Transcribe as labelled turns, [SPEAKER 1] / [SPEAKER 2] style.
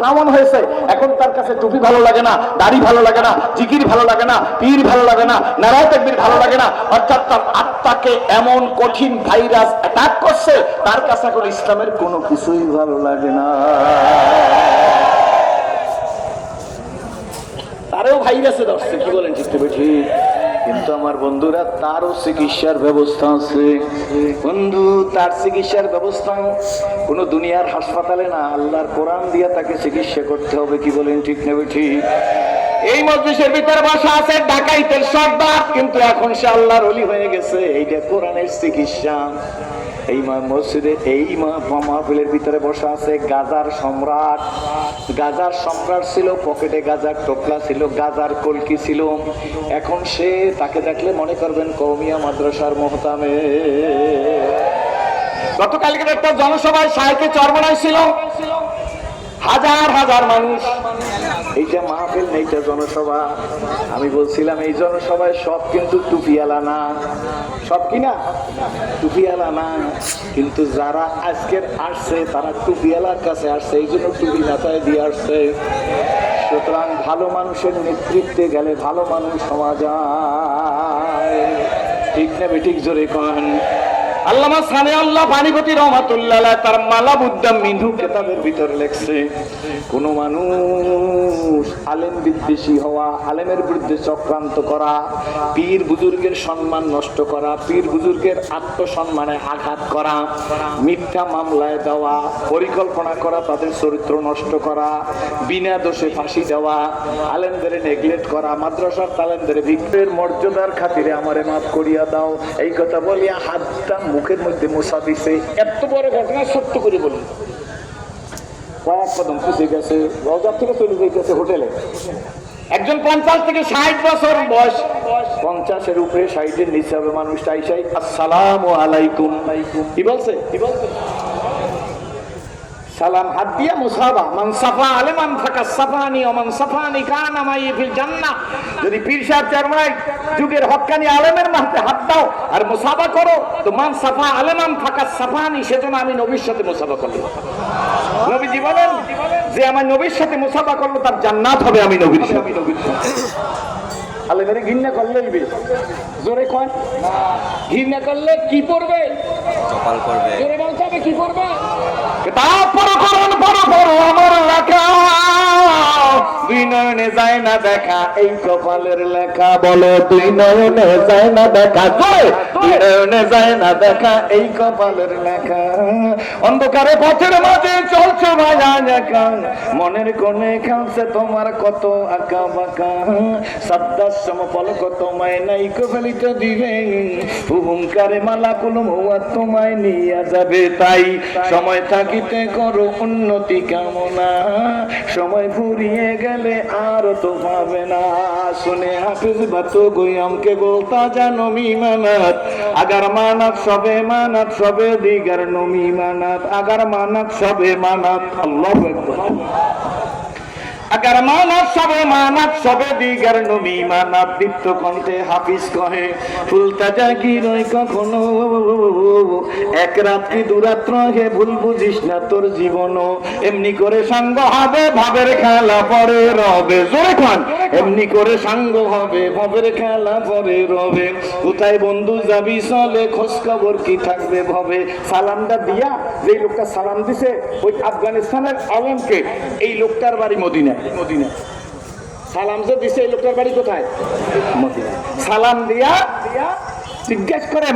[SPEAKER 1] কেমন হয়েছে এখন তার কাছে টুপি ভালো লাগে না, দাড়ি ভালো লাগে না, জিকির ভালো লাগে না, পীর ভালো লাগে না, নারায়ে তাকবীর ভালো লাগে না। অর্থাৎ তার আত্মাকে এমন কঠিন ভাইরাস অ্যাটাক করছে, তার কাছে এখন ইসলামের কোনো কিছুই ভালো লাগে না। তারও ভাইরাসে ধরছে, কি বলেন ঠিক তো? ঠিক। কিন্তু আমার বন্ধুরা, তারও চিকিৎসার ব্যবস্থা আছে। বন্ধু, তার চিকিৎসার ব্যবস্থা কোন দুনিয়ার হাসপাতালে না, আল্লাহর কোরআন দিয়ে তাকে চিকিৎসা করতে হবে। কি বলেন ঠিক না? ঠিক। এই মজলিসের ভিতরে বসা আছে ডাকাইতের সর্দার, কিন্তু এখন সে আল্লাহর ওলি হয়ে গেছে। এইটা কোরআনের চিকিৎসা। এই মসজিদে এই মাহফিলের ভিতরে বসা আছে গাজার সম্রাট। গাজার সম্রাট ছিল, পকেটে গাজার টোপলা ছিল, গাজার কলকি ছিল। এখন সে, তাকে দেখলে মনে করবেন কওমিয়া মাদ্রাসার মোহতামে। গতকালকে একটা জনসভায় সাহেবকে চরমনায় ছিল, হাজার হাজার মানুষ। এইটা মাহফিল, এইটা জনসভা। আমি বলছিলাম এই জনসভায় সব কিন্তু টুপিওয়ালা না, সব কিনা টুপিওয়ালা না। কিন্তু যারা আজকের আসছে তারা টুপিওয়ালার কাছে আসছে, এই জন্য টুপি মাথায় দিয়ে আসছে। সুতরাং ভালো মানুষের নেতৃত্বে গেলে ভালো মানুষ হওয়া যায়। ঠিক না বেঠিক? জোরে কন। আল্লামা সামিউল্লাহ বাণীপতি রহমাতুল্লাহ আলাইহি তার মালাবুদ্দাম মিনহু কিতাবের ভিতর লেখছে, কোন মানুষ আলেম বিদ্বেষী হওয়া, আলেমের বিরুদ্ধে চক্রান্ত করা, পীর বুজুর্গের সম্মান নষ্ট করা, পীর বুজুর্গের আত্মসম্মানে আঘাত করা, মিথ্যা মামলায় দেওয়া, পরিকল্পনা করা তাদের চরিত্র নষ্ট করা, বিনা দোষে ফাঁসি দেওয়া, আলেমদের নেগলেক্ট করা, মাদ্রাসার তালেমদের ভিক্ষের মর্যাদার খাতিরে আমারে মাফ করিয়া দাও, এই কথা বলিয়া হাতটা মুখের মধ্যে মোছা দিছে। এত বড় ঘটনা সত্য করে বলুন। কয়েক কদম খুঁজে গেছে, রওজা থেকে চলে যেতেছে হোটেলে। একজন 50 থেকে 60 বছর বয়স, 50-এর উপরে, 60-এর নিচে হবে মানুষটা। আইসাই আসসালামু আলাইকুম, কি বলছে? কি বলছে? সালাম হাত দিয়া মুসাফা, মান সাফা আলেমান ফাকাস সাফানি ওয়া মান সাফানি কানা মাই ফিল জান্নাহ। যদি পীর সাহেব চরমাই যুগের হক্কানি আলেমের মাঝে হাত দাও আর মুসাফা করো, তো মান সাফা আলেমান ফাকাস সাফানি, সেজন্য আমি নবীর সাথে মুসাফা করলাম। নবীজি বলেন যে আমার নবীর সাথে মুসাফা করলো তার জান্নাত হবে। আমি নবীর সাথে। আলেমের ঘৃণা করলে জোরে কয়, ঘৃণা করলে কি পড়বে?
[SPEAKER 2] কপাল করবে।
[SPEAKER 1] জোরে বলতে হবে, কি পড়বে? তারপর করুন বড় বড় আমার লেখা, দুই নয়নে যায় না দেখা এই কপালের লেখা। বলো, দুই নয়নে যায় না দেখা, দুই নয়নে যায় না দেখা এই কপালের লেখা। অন্ধকারে পথের মাঝে চলছে ভাজা একা, মনের কোণে খেলছে তোমার কত আঁকা বাঁকা। সাদ্দার সমপলক তোমায় নাই কফলিতে দিবে, হুহুঙ্কারে মালা কুলুম হুয়া তোমায় নিয়ে যাবে। তাই সময় থাকিতে করো উন্নতি কামনা, সময় ফুরিয়ে গেলে আর তো পাবে না। শুনে হাফিজ বাতো গোয়ামকে বলতা জানো মিমানাত, আগার মানাত সবে মানাত সবে দিগার নমি মানাত, আগার মানাত সবে মানাত। আল্লাহু আকবার। আগার মানাত সবে মানাত সবে দিগার নবী মানাত। দীপ্ত কণ্ঠে হাফিজ কহে, ফুলতা জাগি রই কখনো, এক রাত্রি দুরাত্র হে ভুল বুঝিস না তোর জীবনও। এমনি করে সাঙ্গ হবে ভাবের খেলা পরে রবে। জোরে খান। এমনি করে সাঙ্গ হবে ভাবের খেলা পরে রবে। কোথায় বন্ধু যাবি চলে, খোঁজ খবর কি থাকবে ভবে। সালামটা দিয়া, যে লোকটা সালাম দিছে ওই আফগানিস্তানের আলেমকে, এই লোকটার বাড়ি মদিনায়। মদিনা সালাম যে দিছে এই লোকটার বাড়ি কোথায়? মদিনা। সালাম দিয়া জিজ্ঞেস করে